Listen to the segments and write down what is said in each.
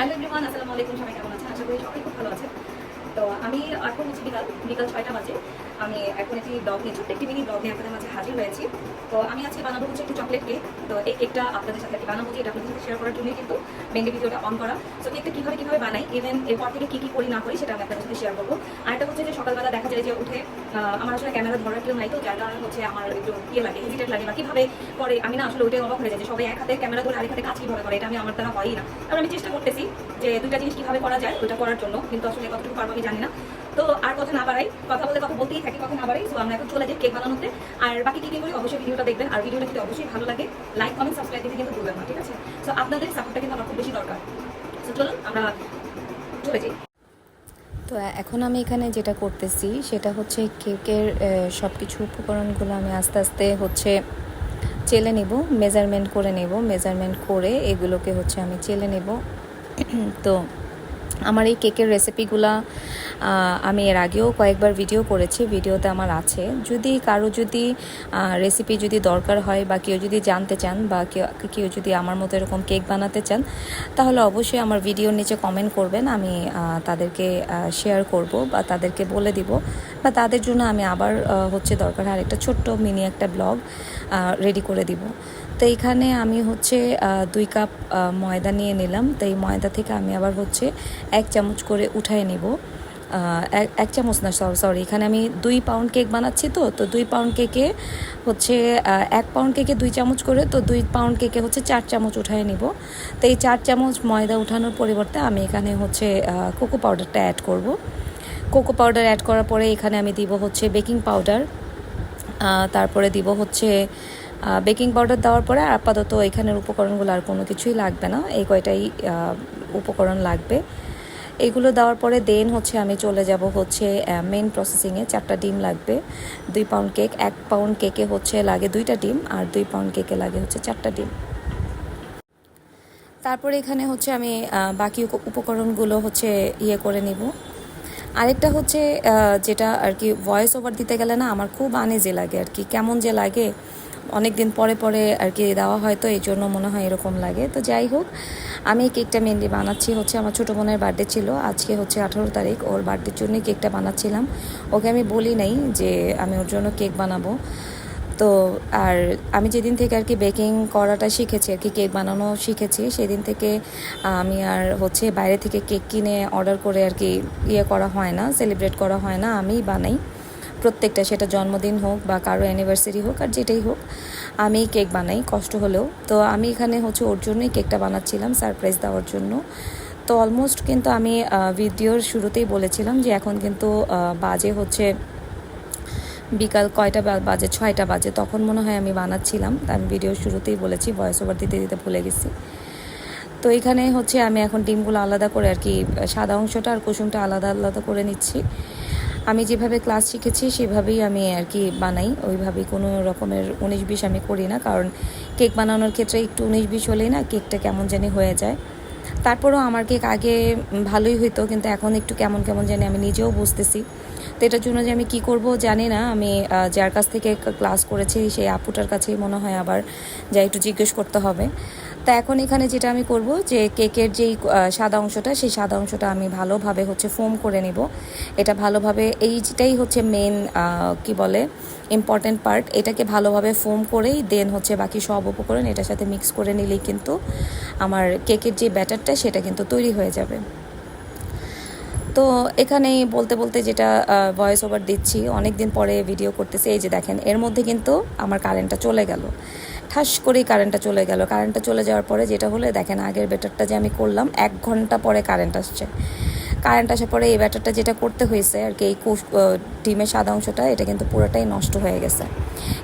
Hello everyone, আসসালামু আলাইকুম। সবাই কেমন আছেন? আশা করি সবাই খুব ভালো আছেন। তো আমি এখন হচ্ছে বিকাল 6টা বাজে। আমি এখন একটি ব্লগ নিয়ে, ছোট্ট একটি মিনি ব্লগ নিয়ে আপনাদের মাঝে হাজির হয়েছি। তো আমি আজকে বানাবো হচ্ছে একটি চকলেট কেক। তো এই কেকটা আপনাদের সাথে বানাবো, যে এটা আপনাদের সাথে শেয়ার করার জন্যই কিন্তু মেনলি ভিডিওটা অন করা। তো কেকটা কীভাবে বানাই, ইভেন এরপর থেকে কী করি না করি সেটা আমি আপনাদের সাথে শেয়ার করবো। আর এটা হচ্ছে যে সকালবেলা দেখা যায় যে উঠে আমার আসলে ক্যামেরা ধরার কেউ নাই, তো যার কারণে হচ্ছে আমার একটু লাগে, হেজিটেট লাগে, বা কীভাবে করে আমি না আসলে ওইটাই অবাক হয়ে যায় যে সবাই এক হাতে ক্যামেরা ধরে আরেক হাতে কাজ কীভাবে করে, এটা আমার দ্বারা হয়ই না। কারণ আমি চেষ্টা করতেছি যে দুইটা জিনিস কীভাবে করা যায় ওইটা করার জন্য, কিন্তু আসলে কতটুকু পারবো আমি জানি না। তো আর কথা না বাড়াই, কথা বলতেই থাকি, কথা না বাড়াই। তো আমরা এখন চলে যাই কেক বানানোতে। আর বাকি কী করি অবশ্যই ভিডিওটা দেখবেন, আর ভিডিওটা যদি অবশ্যই ভালো লাগে লাইক কমেন্ট সাবস্ক্রাইব দিতে কিন্তু ভুলবেন না, ঠিক আছে? তো আপনাদের সাপোর্টটা কিন্তু আমার খুব বেশি দরকার। তো চলুন আমরা চলে যাই। তো এখন আমি এখানে যেটা করতেছি সেটা হচ্ছে কেকের সব কিছু উপকরণগুলো আমি আস্তে আস্তে হচ্ছে চেলে নেব, মেজারমেন্ট করে এগুলোকে হচ্ছে আমি চেলে নেব। তো আমার এই কেকের রেসিপিগুলা আমি এর আগেও কয়েকবার ভিডিও করেছি, ভিডিওতে আমার আছে। কারো রেসিপি যদি দরকার হয়, বা কেউ যদি জানতে চান, বা কেউ যদি আমার মতো এরকম কেক বানাতে চান, তাহলে অবশ্যই আমার ভিডিওর নিচে কমেন্ট করবেন। আমি তাদেরকে শেয়ার করব, বা তাদেরকে বলে দিব, বা তাদের জন্য আমি আবার হচ্ছে দরকার হয় আরেকটা ছোট্ট মিনি একটা ব্লগ রেডি করে দিব। তো এইখানে আমি হচ্ছে 2 কাপ ময়দা নিয়ে নিলাম। তো এই ময়দা থেকে আমি আবার হচ্ছে 1 চামচ করে উঠায় নেব। 1 চামচ না, সরি, এখানে আমি 2 পাউন্ড কেক বানাচ্ছি। তো 2 পাউন্ড কেকে হচ্ছে 1 পাউন্ড কেকে 2 চামচ করে, তো 2 পাউন্ড কেকে হচ্ছে 4 চামচ উঠায় নিব। তো এই 4 চামচ ময়দা উঠানোর পরিবর্তে আমি এখানে হচ্ছে কোকো পাউডারটা অ্যাড করব। কোকো পাউডার অ্যাড করার পরে এখানে আমি দিব হচ্ছে বেকিং পাউডার, তারপরে দিব হচ্ছে বেকিং পাউডার দেওয়ার পরে আপাতত এখানের উপকরণগুলো আর কোনো কিছুই লাগবে না, এই কয়টাই উপকরণ লাগবে। এগুলো দেওয়ার পরে দেন হচ্ছে আমি চলে যাব হচ্ছে মেন প্রসেসিংয়ে। 4টা ডিম লাগবে। 2 পাউন্ড কেক, 1 পাউন্ড কেকে হচ্ছে লাগে 2টা ডিম, আর 2 পাউন্ড কেকে লাগে হচ্ছে 4টা ডিম। তারপরে এখানে হচ্ছে আমি বাকি উপকরণগুলো হচ্ছে করে নিব। আরেকটা হচ্ছে যেটা আর কি ভয়েস ওভার দিতে গেলে না আমার খুব আনইজি লাগে আর কি, কেমন যে লাগে, অনেক দিন পরে আর কি দেওয়া হয়, তো এই জন্য মনে হয় এরকম লাগে। তো যাই হোক, আমি এই কেকটা মেনলি বানাচ্ছি হচ্ছে আমার ছোটো বোনের বার্থডে ছিল, আজকে হচ্ছে 18 তারিখ, ওর বার্থডের জন্যই কেকটা বানাচ্ছিলাম। ওকে আমি বলি নাই যে আমি ওর জন্য কেক বানাবো। তো আর আমি যেদিন থেকে আর কি বেকিং করাটা শিখেছি আর কি, কেক বানানো শিখেছি, সেদিন থেকে আমি আর হচ্ছে বাইরে থেকে কেক কিনে অর্ডার করে আর কি করা হয় না, সেলিব্রেট করা হয় না, আমিই বানাই প্রত্যেকটা, সেটা জন্মদিন হোক বা কারো অ্যানিভার্সারি হোক, আর যেটাই হোক আমি কেক বানাই কষ্ট হলেও। তো আমি এখানে হচ্ছে ওর জন্যই কেকটা বানাচ্ছিলাম, সারপ্রাইজ দেওয়ার জন্য। তো অলমোস্ট কিন্তু আমি ভিডিওর শুরুতেই বলেছিলাম যে এখন কিন্তু বাজে হচ্ছে বিকাল কয়টা বাজে, 6টা বাজে, তখন মনে হয় আমি বানাচ্ছিলাম। আমি ভিডিওর শুরুতেই বলেছি, ভয়েস ওভার দিতে দিতে ভুলে গেছি। তো এখানে হচ্ছে আমি এখন ডিমগুলো আলাদা করে আর কি সাদা অংশটা আর কুসুমটা আলাদা আলাদা করে নিচ্ছি। আমি যেভাবে ক্লাস শিখেছি সেভাবেই আমি আর কি বানাই, ওইভাবেই কোনো রকমের 19-20 আমি করি না, কারণ কেক বানানোর ক্ষেত্রে একটু 19-20 হলেই না কেকটা কেমন জানি হয়ে যায়। তারপরেও আমার কেক আগে ভালোই হইতো, কিন্তু এখন একটু কেমন জানি আমি নিজেও বুঝতেছি। তো এটার জন্য যে আমি কি করব জানি না। আমি যার কাছ থেকে ক্লাস করেছি সেই আপুটার কাছেই মনে হয় আবার যা একটু জিজ্ঞেস করতে হবে। তা এখন এখানে যেটা আমি করব, যে কেকের যেই সাদা অংশটা, সেই সাদা অংশটা আমি ভালোভাবে হচ্ছে ফোম করে নেব। এটা ভালোভাবে, এইটাই হচ্ছে মেন কি বলে ইম্পর্টেন্ট পার্ট, এটাকে ভালোভাবে ফোম করেই দেন হচ্ছে বাকি সব উপকরণ এটার সাথে মিক্স করে নিলেই কিন্তু আমার কেকের যে ব্যাটারটা সেটা কিন্তু তৈরি হয়ে যাবে। তো এখানেই বলতে যেটা ভয়েস ওভার দিচ্ছি, অনেক দিন পরে ভিডিও করতেছি। এই যে দেখেন, এর মধ্যে কিন্তু আমার কারেন্টটা চলে গেল, ঠাস করেই কারেন্টটা চলে গেল। কারেন্টটা চলে যাওয়ার পরে যেটা হলো, দেখেন আগের ব্যাটারটা যে আমি করলাম 1 ঘন্টা পরে কারেন্ট আসছে। কারেন্ট আসার পরে এই ব্যাটারটা যেটা করতে হয়েছে আর কি, এই ডিমের সাদা অংশটা এটা কিন্তু পুরোটাই নষ্ট হয়ে গেছে।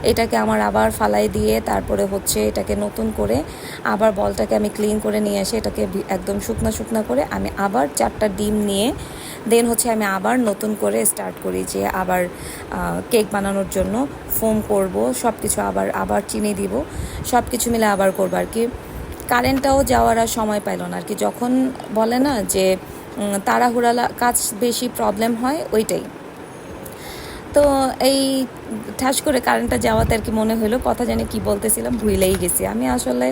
এটাকে আমার আবার ফালাই দিয়ে তারপরে হচ্ছে এটাকে নতুন করে আবার বলটাকে আমি ক্লিন করে নিয়ে এসে এটাকে একদম শুকনা করে আমি আবার 4টা ডিম নিয়ে দেন হচ্ছে আমি আবার নতুন করে স্টার্ট করি, যে আবার কেক বানানোর জন্য ফোম করব, সব কিছু আবার চিনি দিব, সব কিছু মিলে আবার করবো আর কি। কারেন্টটাও যাওয়ার আর সময় পাইল না আর কি, যখন বলে না যে তাড়াহুড়া কাজ বেশি প্রবলেম হয়, ওইটাই। তো এই ঠাস করে কারেন্টটা যাওয়াতে আর কি মনে হলো কথা জানি কি বলতেছিলাম, ভুলেই গেছি আমি। আসলে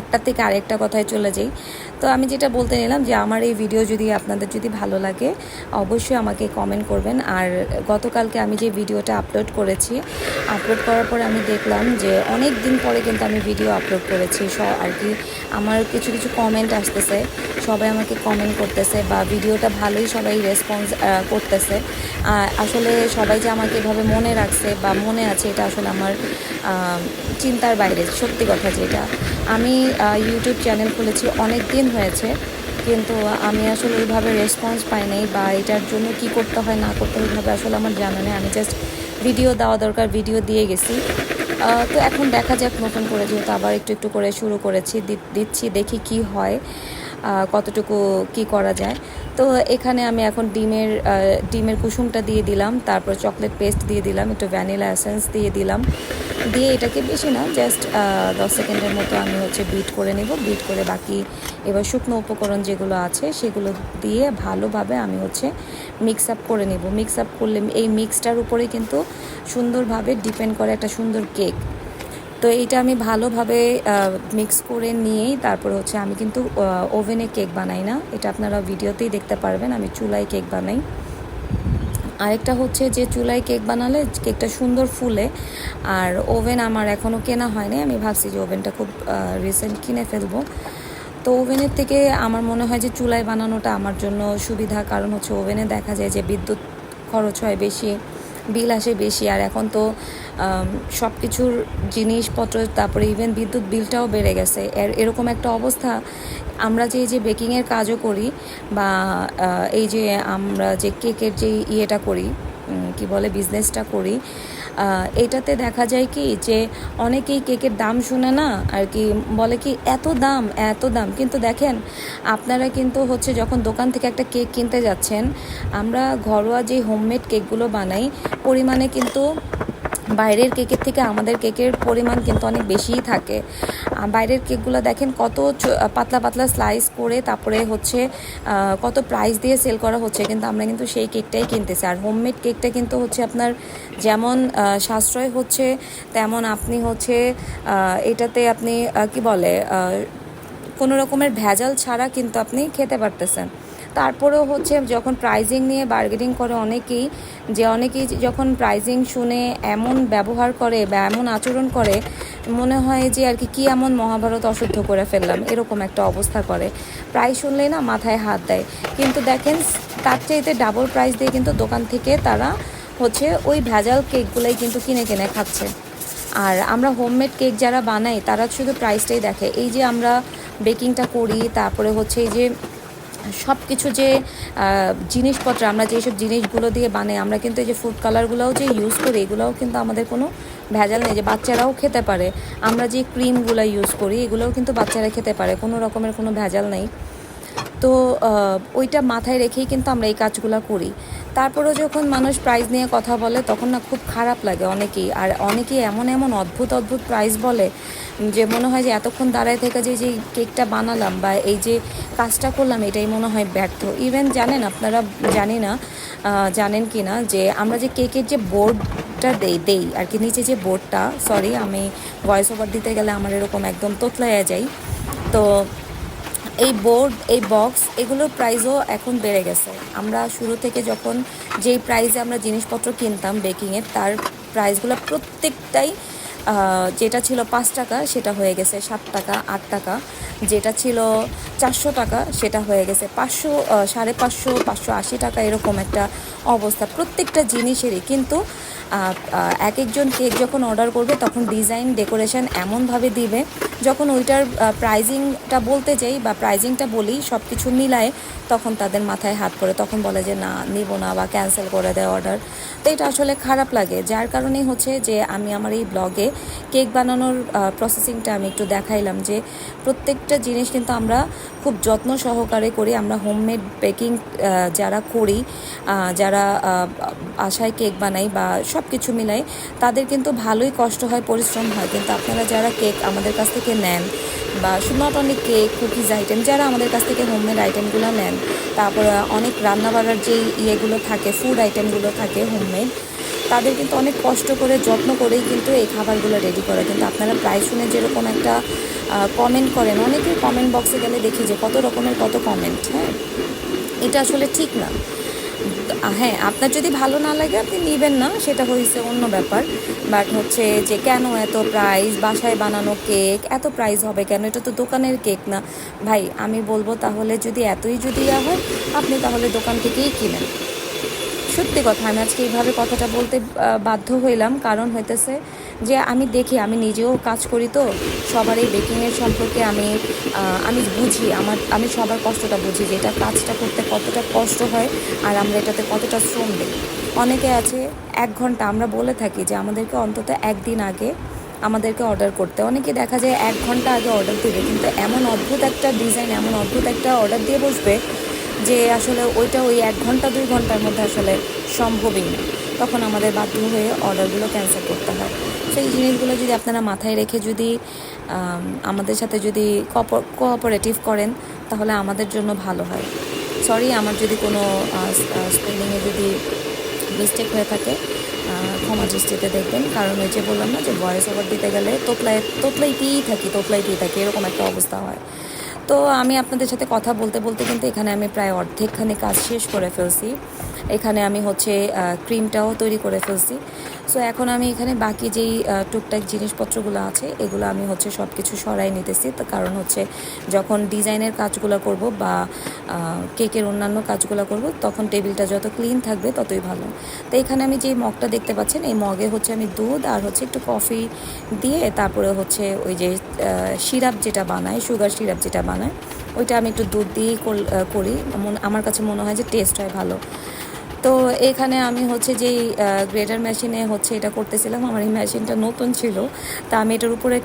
একটা থেকে আরেকটা কথায় চলে যাই। তো আমি যেটা বলতে নিলাম যে আমার এই ভিডিও যদি আপনাদের যদি ভালো লাগে অবশ্যই আমাকে কমেন্ট করবেন। আর গতকালকে আমি যে ভিডিওটা আপলোড করেছি, আপলোড করার পরে আমি দেখলাম যে অনেক দিন পরে কিন্তু আমি ভিডিও আপলোড করেছি আর কি। আমার কিছু কিছু কমেন্ট আসতেছে, সবাই আমাকে কমেন্ট করতেছে বা ভিডিওটা ভালোই সবাই রেসপন্স করতেছে। আসলে সবাই যে আমাকে এভাবে মনে রাখছে বা মনে আছে, এটা আসলে আমার চিন্তার বাইরে, সত্যি কথা যেটা। আমি ইউটিউব চ্যানেল খুলেছি অনেক দিন হয়েছে, কিন্তু আমি আসলে ওইভাবে রেসপন্স পাই নাই বা এটার জন্য কি করতে হয় না করতে হয় ওইভাবে আসলে আমার জানা নেই। আমি জাস্ট ভিডিও দেওয়া দরকার ভিডিও দিয়ে গেছি। তো এখন দেখা যাক নতুন করে, যেহেতু আবার একটু একটু করে শুরু করেছি, দিচ্ছি, দেখি কি হয়, কতটুকু কি করা যায়। তো এখানে আমি এখন ডিমের কুসুমটা দিয়ে দিলাম, তারপর চকলেট পেস্ট দিয়ে দিলাম, একটু ভ্যানিলা এসেন্স দিয়ে দিলাম, দিয়ে এটাকে বেশি না জাস্ট 10 সেকেন্ডের মতো আমি বিট করে নেব। বিট করে বাকি এবার শুকনো উপকরণ যেগুলো আছে সেগুলো দিয়ে ভালোভাবে আমি মিক্স আপ করে নেব। মিক্স আপ করলে এই মিক্সটার উপরে কিন্তু সুন্দরভাবে ডিপেন্ড করে একটা সুন্দর কেক। তো এইটা আমি ভালোভাবে মিক্স করে নিয়েই তারপর আমি কিন্তু ওভেনে কেক বানাই না, এটা আপনারা ভিডিওতেই দেখতে পারবেন, আমি চুলায় কেক বানাই। আরেকটা যে চুলায় কেক বানালে কেকটা সুন্দর ফুলে। আর ওভেন আমার এখনও কেনা হয়নি, আমি ভাবছি যে ওভেনটা খুব রিসেন্ট কিনে ফেলবো। তো ওভেনের থেকে আমার মনে হয় যে চুলায় বানানোটা আমার জন্য সুবিধা, কারণ ওভেনে দেখা যায় যে বিদ্যুৎ খরচ হয় বেশি, বিল আসে বেশি। আর এখন তো সব কিছুর জিনিসপত্র, তারপরে ইভেন বিদ্যুৎ বিলটাও বেড়ে গেছে। এরকম একটা অবস্থা, আমরা যে এই যে বেকিংয়ের কাজও করি বা এই যে আমরা যে কেকের যে ইয়েটা করি, কি বলে, বিজনেসটা করি, এটাতে দেখা যায় কি যে অনেকেই কেকের দাম শুনে না আর কি, বলে কি এত দাম এত দাম। কিন্তু দেখেন আপনারা কিন্তু যখন দোকান থেকে একটা কেক কিনতে যাচ্ছেন, আমরা ঘরোয়া যে হোমমেড কেকগুলো বানাই পরিমাণে কিন্তু বাইরের কেকের থেকে আমাদের কেকের পরিমাণ কিন্তু অনেক বেশিই থাকে। বাইরের কেকগুলো দেখেন কত পাতলা পাতলা স্লাইস করে, তারপরে কত প্রাইস দিয়ে সেল করা হচ্ছে, কিন্তু আমরা কিন্তু সেই কেকটাই কিনতেছি। আর হোমমেড কেকটা কিন্তু আপনার যেমন সাশ্রয় তেমন আপনি এটাতে আপনি কি বলে কোনো রকমের ভেজাল ছাড়া কিন্তু আপনি খেতে পারতেছেন। তারপরেও যখন প্রাইজিং নিয়ে বার্গেনিং করে অনেকেই যখন প্রাইজিং শুনে এমন ব্যবহার করে বা এমন আচরণ করে, মনে হয় যে আর কি এমন মহাভারত অশুদ্ধ করে ফেললাম, এরকম একটা অবস্থা করে। প্রাইস শুনলেই না মাথায় হাত দেয়। কিন্তু দেখেন তার চাইতে ডাবল প্রাইস দিয়ে কিন্তু দোকান থেকে তারা ওই ভেজাল কেকগুলাই কিন্তু কিনে কিনে খাচ্ছে। আর আমরা হোমমেড কেক যারা বানাই তারা শুধু প্রাইসটাই দেখে। এই যে আমরা বেকিংটা করি, তারপরে এই যে সব কিছু যে জিনিসপত্র, আমরা যেসব জিনিসগুলো দিয়ে বানাই, আমরা কিন্তু এই যে ফুড কালারগুলোও যে ইউজ করি, এগুলোও কিন্তু আমাদের কোনো ভেজাল নেই, যে বাচ্চারাও খেতে পারে। আমরা যে ক্রিমগুলো ইউজ করি এগুলোও কিন্তু বাচ্চারা খেতে পারে, কোনো রকমের কোনো ভেজাল নেই। তো ওইটা মাথায় রেখেই কিন্তু আমরা এই কাজগুলো করি। তারপরেও যখন মানুষ প্রাইস নিয়ে কথা বলে তখন না খুব খারাপ লাগে অনেকেই। আর অনেকেই এমন এমন অদ্ভুত অদ্ভুত প্রাইস বলে যে মনে হয় যে এতক্ষণ দাঁড়ায় থেকে যে কেকটা বানালাম বা এই যে কাজটা করলাম এটাই মনে হয় ব্যর্থ। ইভেন জানেন আপনারা, জানি না জানেন কি না, যে আমরা যে কেকের যে বোর্ডটা দেই আর কি, নিচে যে বোর্ডটা, সরি আমি ভয়েস ওভার দিতে গেলে আমার এরকম একদম তোতলাইয়া যাই। তো এই বোর্ড, এই বক্স, এগুলোর প্রাইসও এখন বেড়ে গেছে। আমরা শুরু থেকে যখন যেই প্রাইসে আমরা জিনিসপত্র কিনতাম বেকিংয়ের, তার প্রাইসগুলো প্রত্যেকটাই যেটা ছিল 5 টাকা সেটা হয়ে গেছে 7 টাকা 8 টাকা, যেটা ছিল 400 টাকা সেটা হয়ে গেছে 500, 550, 580 টাকা, এরকম একটা অবস্থা প্রত্যেকটা জিনিসেরই। কিন্তু এক একজন কেক যখন অর্ডার করবে তখন ডিজাইন ডেকোরেশন এমনভাবে দিবে, যখন ওইটার প্রাইজিংটা বলতে যাই বা প্রাইজিংটা বলি সব কিছু মিলায়, তখন তাদের মাথায় হাত পড়ে, তখন বলে যে না নিব না বা ক্যান্সেল করে দেয় অর্ডার। তো এটা আসলে খারাপ লাগে, যার কারণেই যে আমি আমার এই ব্লগে কেক বানানোর প্রসেসিংটা আমি একটু দেখাইলাম, যে প্রত্যেকটা জিনিস কিন্তু আমরা খুব যত্ন সহকারে করি। আমরা হোমমেড বেকিং যারা করি, যারা আশায় কেক বানাই বা সব কিছু মিলাই, তাদের কিন্তু ভালোই কষ্ট হয়, পরিশ্রম হয়। কিন্তু আপনারা যারা কেক আমাদের কাছ থেকে নেন বা not only cake, cookies item, যারা আমাদের কাছ থেকে হোমমেড আইটেমগুলো নেন, তারপর অনেক রান্নাবাড়ার যে ইয়েগুলো থাকে, ফুড আইটেমগুলো থাকে হোমমেড, তাদের কিন্তু অনেক কষ্ট করে যত্ন করেই কিন্তু এই খাবারগুলো রেডি করে। কিন্তু আপনারা প্রায় শুনে যেরকম একটা কমেন্ট করেন, অনেকেই কমেন্ট বক্সে গেলে দেখি যে কত রকমের কত কমেন্ট, হ্যাঁ, এটা আসলে ঠিক না। হ্যাঁ, আপনার যদি ভালো না লাগে আপনি নেবেন না, সেটা হয়েছে অন্য ব্যাপার। বাট হচ্ছে যে কেন এত প্রাইস, বাসায় বানানো কেক এত প্রাইস হবে কেন, এটা তো দোকানের কেক না ভাই। আমি বলবো তাহলে যদি এতই যদি ইয়া হয়, আপনি তাহলে দোকান থেকেই কিনেন। সত্যি কথা, আমি আজকে এইভাবে কথাটা বলতে বাধ্য হইলাম, কারণ হইতেছে যে আমি দেখি, আমি নিজেও কাজ করি, তো সবার এই বেকিংয়ের সম্পর্কে আমি বুঝি, আমি সবার কষ্টটা বুঝি যে এটা কাজটা করতে কতটা কষ্ট হয় আর আমরা এটাতে কতটা শ্রম দিই। অনেকে আছে 1 ঘন্টা, আমরা বলে থাকি যে আমাদেরকে অন্তত একদিন আগে আমাদেরকে অর্ডার করতে, অনেকে দেখা যায় 1 ঘন্টা আগে অর্ডার দেবে, কিন্তু এমন অদ্ভুত একটা ডিজাইন, এমন অদ্ভুত একটা অর্ডার দিয়ে বসবে যে আসলে ওইটা ওই 1 ঘন্টা 2 ঘন্টার মধ্যে আসলে সম্ভবই না। তখন আমাদের বাধ্য হয়ে অর্ডারগুলো ক্যান্সেল করতে হয়। সেই জিনিসগুলো যদি আপনারা মাথায় রেখে যদি আমাদের সাথে যদি কোঅপারেটিভ করেন, তাহলে আমাদের জন্য ভালো হয়। সরি, আমার যদি কোনো স্পেলিংয়ে যদি মিস্টেক হয়ে থাকে ক্ষমা দৃষ্টিতে দেখবেন, কারণ ওই যে বললাম না যে ভয়েস ওভার দিতে গেলে তোতলাইতেই থাকি, এরকম একটা অবস্থা হয়। তো আমি আপনাদের সাথে কথা বলতে বলতে কিন্তু এখানে আমি প্রায় অর্ধেকখানি কাজ শেষ করে ফেলছি। এখানে আমি হচ্ছে ক্রিমটাও তৈরি করে ফেলছি। সো এখন আমি এখানে বাকি যেই টুকটাক জিনিসপত্রগুলো আছে এগুলো আমি হচ্ছে সব কিছু সরাই নিতেছি। তো কারণ হচ্ছে যখন ডিজাইনের কাজগুলো করব বা কেকের অন্যান্য কাজগুলো করব, তখন টেবিলটা যত ক্লিন থাকবে ততই ভালো। তো এখানে আমি যে মগটা দেখতে পাচ্ছেন, এই মগে হচ্ছে আমি দুধ আর হচ্ছে একটু কফি দিয়ে, তারপরে হচ্ছে ওই যে সিরাপ যেটা বানায়, সুগার সিরাপ যেটা বানায়, ওইটা আমি একটু দুধ দিয়েই করি। আমার কাছে মনে হয় যে টেস্ট হয় ভালো। তো এখানে আমি হচ্ছে যেই গ্রেটার মেশিনে হচ্ছে এটা করতেছিলাম, আমার এই মেশিনটা নতুন ছিল, তা আমি এটার উপরে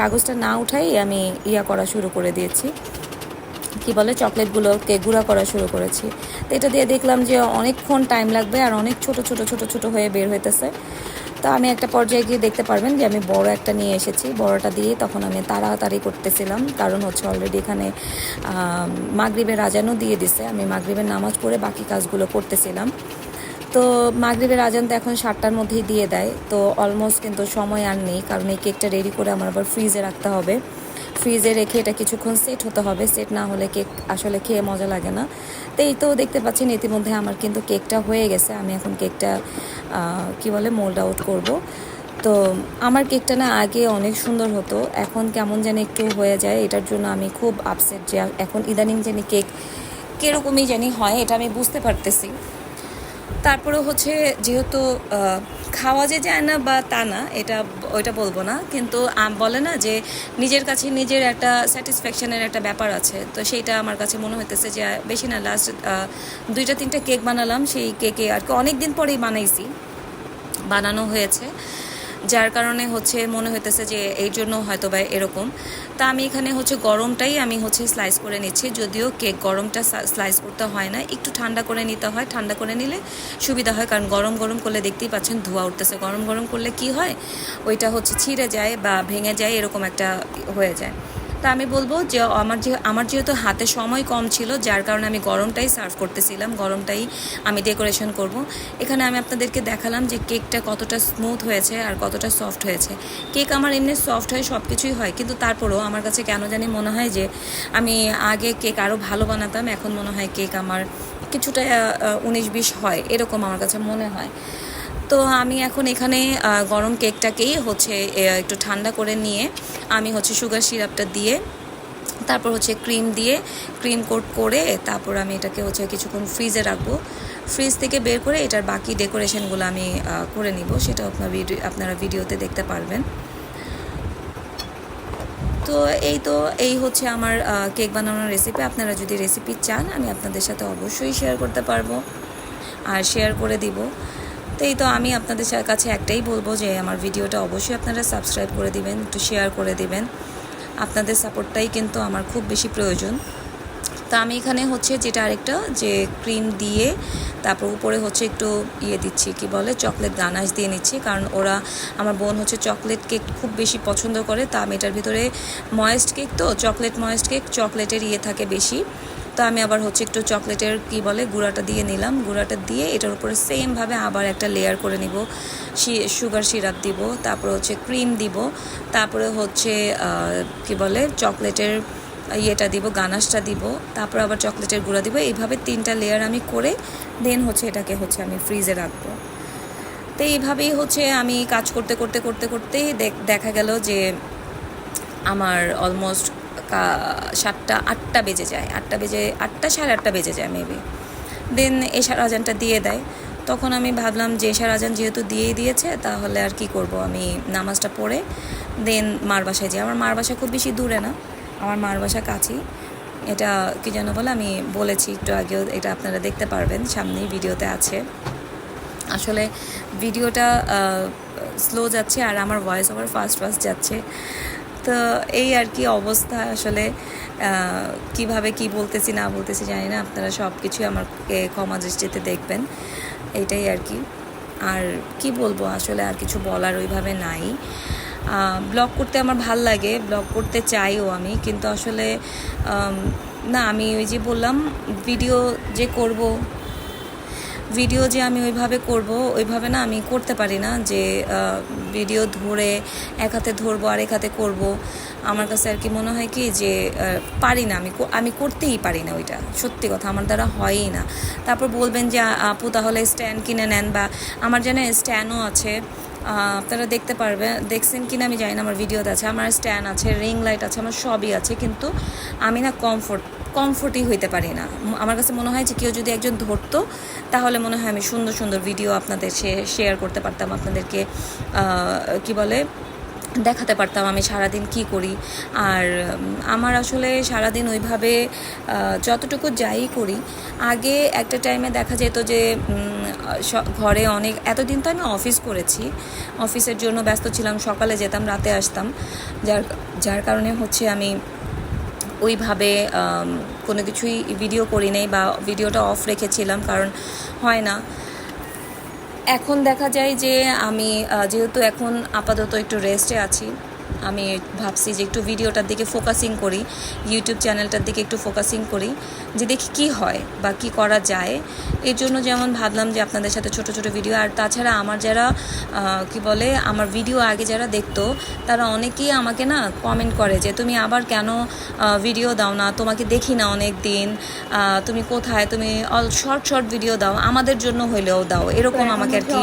কাগজটা না উঠাই আমি করা শুরু করে দিয়েছি, কি বলে, চকলেটগুলোকে গুঁড়া করা শুরু করেছি। তো এটা দিয়ে দেখলাম যে অনেকক্ষণ টাইম লাগবে আর অনেক ছোট ছোট ছোট ছোট হয়ে বের হইতেছে। তো আমি একটা পর্যায়ে গিয়ে দেখতে পারবেন যে আমি বড় একটা নিয়ে এসেছি, বড়টা দিয়ে তখন আমি তাড়াতাড়ি করতেছিলাম, কারণ হচ্ছে অলরেডি এখানে মাগরিবের আজানও দিয়ে দিছে। আমি মাগরিবের নামাজ পড়ে বাকি কাজগুলো করতেছিলাম। তো মাগরিবের আজান তো এখন 7টার মধ্যেই দিয়ে দেয়, তো অলমোস্ট কিন্তু সময় আর নেই, কারণ এই কেকটা রেডি করে আমার আবার ফ্রিজে রাখতে হবে। ফ্রিজে রেখে এটা কিছুক্ষণ সেট হতে হবে, সেট না হলে কেক আসলে খেয়ে মজা লাগে না। তো এই তো দেখতে পাচ্ছেন ইতিমধ্যে আমার কিন্তু কেকটা হয়ে গেছে। আমি এখন কেকটা কি বলে মোল্ড আউট করব। তো আমার কেকটা না আগে অনেক সুন্দর হতো, এখন কেমন জানি একটু হয়ে যায়, এটার জন্য আমি খুব আপসেট যে এখন ইদানিং জানি কেক কীরকমই জানি হয়, এটা আমি বুঝতে পারতেছি। তারপরে হচ্ছে যেহেতু খাওয়া যে যায় না বা তা না, ওইটা বলবো না, কিন্তু বলে না যে নিজের কাছে নিজের একটা স্যাটিসফ্যাকশনের একটা ব্যাপার আছে। তো সেইটা আমার কাছে মনে হইতেছে যে বেশি না, লাস্ট 2-3টা কেক বানালাম, সেই কেকে আর কি অনেক দিন পরেই বানানো হয়েছে, যার কারণে হচ্ছে মনে হইতেছে যে এই জন্য হয়তো বা এরকম। তা আমি এখানে হচ্ছে গরমটাই আমি হচ্ছে স্লাইস করে নিচ্ছি, যদিও কেক গরমটা স্লাইস করতে হয় না, একটু ঠান্ডা করে নিতে হয়, ঠান্ডা করে নিলে সুবিধা হয়, কারণ গরম গরম করলে দেখতেই পাচ্ছেন ধোঁয়া উঠতেছে, গরম গরম করলে কি হয় ওইটা হচ্ছে ছিঁড়ে যায় বা ভেঙে যায়, এরকম একটা হয়ে যায়। তা আমি বলবো যে আমার যেহেতু হাতে সময় কম ছিল, যার কারণে আমি গরমটাই সার্ভ করতেছিলাম, গরমটাই আমি ডেকোরেশন করব। এখানে আমি আপনাদেরকে দেখালাম যে কেকটা কতটা স্মুথ হয়েছে আর কতটা সফট হয়েছে। কেক আমার এমনি সফট হয়, সব কিছুই হয়, কিন্তু তারপরেও আমার কাছে কেন জানি মনে হয় যে আমি আগে কেক আরও ভালো বানাতাম, এখন মনে হয় কেক আমার কিছুটা 19-20 হয়, এরকম আমার কাছে মনে হয়। তো আমি এখন এখানে গরম কেকটাকেই হচ্ছে একটু ঠান্ডা করে নিয়ে আমি হচ্ছে সুগার সিরাপটা দিয়ে, তারপর হচ্ছে ক্রিম কোট করে, তারপর আমি এটাকে হচ্ছে কিছুক্ষণ ফ্রিজে রাখবো। ফ্রিজ থেকে বের করে এটার বাকি ডেকোরেশনগুলো আমি করে নিব, সেটা আপনারা ভিডিওতে দেখতে পারবেন। তো এই হচ্ছে আমার কেক বানানোর রেসিপি। আপনারা যদি রেসিপি চান আমি আপনাদের সাথে অবশ্যই শেয়ার করতে পারবো আর শেয়ার করে দিব। তো আমি আপনাদের কাছে একটাই বলবো যে আমার ভিডিওটা অবশ্যই আপনারা সাবস্ক্রাইব করে দিবেন, একটু শেয়ার করে দিবেন, আপনাদের সাপোর্টটাই কিন্তু আমার খুব বেশি প্রয়োজন। তা আমি এখানে হচ্ছে যেটা আরেকটা যে ক্রিম দিয়ে তারপর উপরে হচ্ছে একটু দিচ্ছি, কি বলে, চকলেট গানাশ দিয়ে নিচ্ছি, কারণ আমার বোন হচ্ছে চকলেট কেক খুব বেশি পছন্দ করে। তা আমি এটার ভিতরে ময়েস্ট কেক, তো চকলেটের থাকে বেশি, তো আমি আবার হচ্ছে একটু চকলেটের কি বলে গুঁড়াটা দিয়ে নিলাম, গুঁড়াটা দিয়ে এটার উপরে সেমভাবে আবার একটা লেয়ার করে নিব, সুগার সিরাপ দিব, তারপরে হচ্ছে ক্রিম দিব, তারপরে হচ্ছে কি বলে চকলেটের ইয়েটা দিব, গানাশটা দিব, তারপর আবার চকলেটের গুঁড়া দিব। এইভাবে 3টা লেয়ার আমি করে দেন হচ্ছে এটাকে হচ্ছে আমি ফ্রিজে রাখবো। তো এইভাবেই হচ্ছে আমি কাজ করতে করতে করতে করতেই দেখা গেল যে আমার অলমোস্ট 7টা 8টা বেজে যায়, 8টা সাড়ে 8টা বেজে যায় মেবি। দেন এশার আজানটা দিয়ে দেয়। তখন আমি ভাবলাম যে এশার আজান যেহেতু দিয়েই দিয়েছে তাহলে আর কি করব, আমি নামাজটা পড়ে দেন মার বাসায় যাই। আমার মার বাসা খুব বেশি দূরে না, আমার মার বাসা কাছেই। এটা কি যেন বলে, আমি বলেছি একটু আগেও, এটা আপনারা দেখতে পারবেন সামনেই ভিডিওতে আছে। আসলে ভিডিওটা স্লো যাচ্ছে আর আমার ভয়েস ওভার ফাস্ট যাচ্ছে। তো এই আর কি অবস্থা। আসলে কিভাবে কি বলতেছি না বলতেছি জানি না, আপনারা সব কিছুই আমাকে ক্ষমা দৃষ্টিতে দেখবেন, এইটাই আর কি। আর কি বলবো, আসলে আর কিছু বলার ওইভাবে নাই। ব্লগ করতে আমার ভাল লাগে, ব্লগ করতে চাইও আমি, কিন্তু আসলে না, আমি ওই যে বললাম ভিডিও যে আমি ওইভাবে করব, ওইভাবে না আমি করতে পারি না, যে ভিডিও ধরে এক হাতে ধরবো আর এক হাতে করবো। আমার কাছে আর কি মনে হয় কি যে পারি না, আমি করতেই পারি না, ওইটা সত্যি কথা, আমার দ্বারা হয়ই না। তারপর বলবেন যে আপু তাহলে স্ট্যান্ড কিনে নেন, বা আমার যেন স্ট্যান্ডও আছে, আপনারা দেখছেন কিনা আমি জানি না, আমার ভিডিওতে আছে, আমার স্ট্যান্ড আছে, রিং লাইট আছে, আমার সবই আছে, কিন্তু আমি না কমফোর্টই হইতে পারি না। আমার কাছে মনে হয় যে কেউ যদি একজন ধরতো তাহলে মনে হয় আমি সুন্দর সুন্দর ভিডিও আপনাদের শেয়ার করতে পারতাম, আপনাদেরকে কি বলে দেখাতে পারতাম আমি সারাদিন কি করি। আর আমার আসলে সারাদিন ওইভাবে যতটুকু যাই করি, আগে একটা টাইমে দেখা যেত যে ঘরে অনেক, এতদিন তো আমি অফিস করেছি, অফিসের জন্য ব্যস্ত ছিলাম, সকালে যেতাম রাতে আসতাম, যার কারণে হচ্ছে আমি ওইভাবে কোনো কিছুই ভিডিও করি নাই, বা ভিডিওটা অফ রেখেছিলাম, কারণ হয় না। এখন দেখা যায় যে আমি যেহেতু এখন আপাতত একটু রেস্টে আছি, আমি ভাবছি যে একটু ভিডিওটার দিকে ফোকাসিং করি, ইউটিউব চ্যানেলটার দিকে একটু ফোকাসিং করি, যে দেখি কি হয় বা কি করা যায়। এর জন্য যেমন ভাবলাম যে আপনাদের সাথে ছোট ছোট ভিডিও, আর তাছাড়া আমার যারা কি বলে আমার ভিডিও আগে যারা দেখতো তারা অনেকেই আমাকে না কমেন্ট করে যে তুমি আবার কেন ভিডিও দাও না, তোমাকে দেখি না অনেক দিন, তুমি কোথায়, তুমি শর্ট ভিডিও দাও, আমাদের জন্য হইলেও দাও, এরকম আমাকে আর কি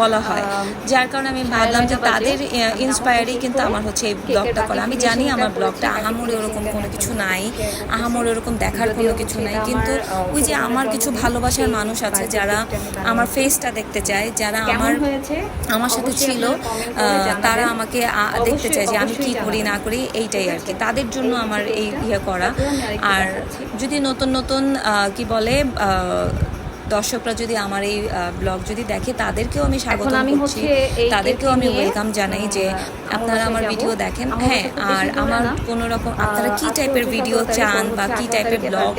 বলা হয়। যার কারণে আমি ভাবলাম যে তাদের ইন্সপায়ারই কিন্তু আমার হচ্ছে এই ব্লগটা করা। আমি জানি আমার ব্লগটা আহামরি ওরকম কোনো কিছু নাই, আহামরি ওরকম দেখার কোনো কিছু নাই, কিন্তু ওই যে আমার কিছু ভালোবাসার মানুষ আছে যারা আমার ফেসটা দেখতে চায়, যারা আমার সাথে ছিল, তারা আমাকে দেখতে চায় যে আমি কি করি না করি, এইটাই আর কি, তাদের জন্য আমার এই করা। আর যদি নতুন কি বলে দর্শকরা যদি আমার এই ব্লগ যদি দেখে, তাদেরকেও আমি স্বাগত করছি, তাদেরকেও আমি ওয়েলকাম জানাই যে আপনারা আমার ভিডিও দেখেন। হ্যাঁ, আর আমার কোনো রকম আপনারা কী টাইপের ভিডিও চান বা কী টাইপের ব্লগ,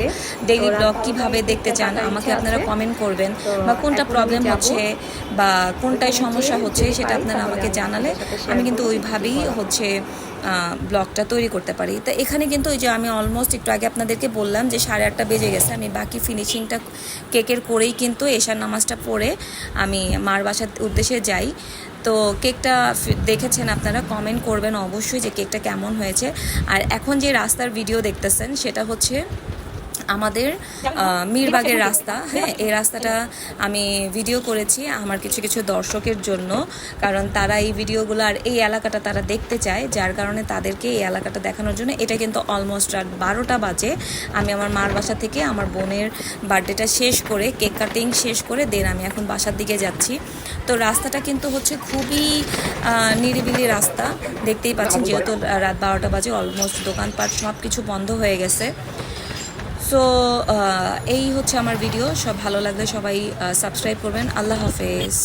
ডেইলি ব্লগ কীভাবে দেখতে চান আমাকে আপনারা কমেন্ট করবেন, বা কোনটা প্রবলেম হচ্ছে বা কোনটায় সমস্যা হচ্ছে সেটা আপনারা আমাকে জানালে আমি কিন্তু ওইভাবেই হচ্ছে ব্লগটা তৈরি করতে পারি। তো এখানে কিন্তু ওই যে আমি অলমোস্ট একটু আগে আপনাদেরকে বললাম যে 8:30 বেজে গেছে, আমি বাকি ফিনিশিংটা কেকের করেই কিন্তু এশার নামাজটা পড়ে আমি মার বাসার উদ্দেশ্যে যাই। তো কেকটা দেখেছেন আপনারা, কমেন্ট করবেন অবশ্যই যে কেকটা কেমন হয়েছে। আর এখন যে রাস্তার ভিডিও দেখতেছেন সেটা হচ্ছে আমাদের মিরবাগের রাস্তা। হ্যাঁ, এই রাস্তাটা আমি ভিডিও করেছি আমার কিছু কিছু দর্শকের জন্য, কারণ তারা এই ভিডিওগুলো আর এই এলাকাটা তারা দেখতে চায়, যার কারণে তাদেরকে এই এলাকাটা দেখানোর জন্য। এটা কিন্তু অলমোস্ট রাত 12টা বাজে, আমি আমার মার বাসা থেকে আমার বোনের বার্থডেটা শেষ করে, কেক কাটিং শেষ করে দেন আমি এখন বাসার দিকে যাচ্ছি। তো রাস্তাটা কিন্তু হচ্ছে খুবই নিরিবিলি রাস্তা, দেখতেই পাচ্ছেন, যেহেতু রাত 12টা বাজে, অলমোস্ট দোকানপাট সব কিছু বন্ধ হয়ে গেছে। সো এই হচ্ছে আমার ভিডিও। সব ভালো লাগলে সবাই সাবস্ক্রাইব করবেন। আল্লাহ হাফেজ।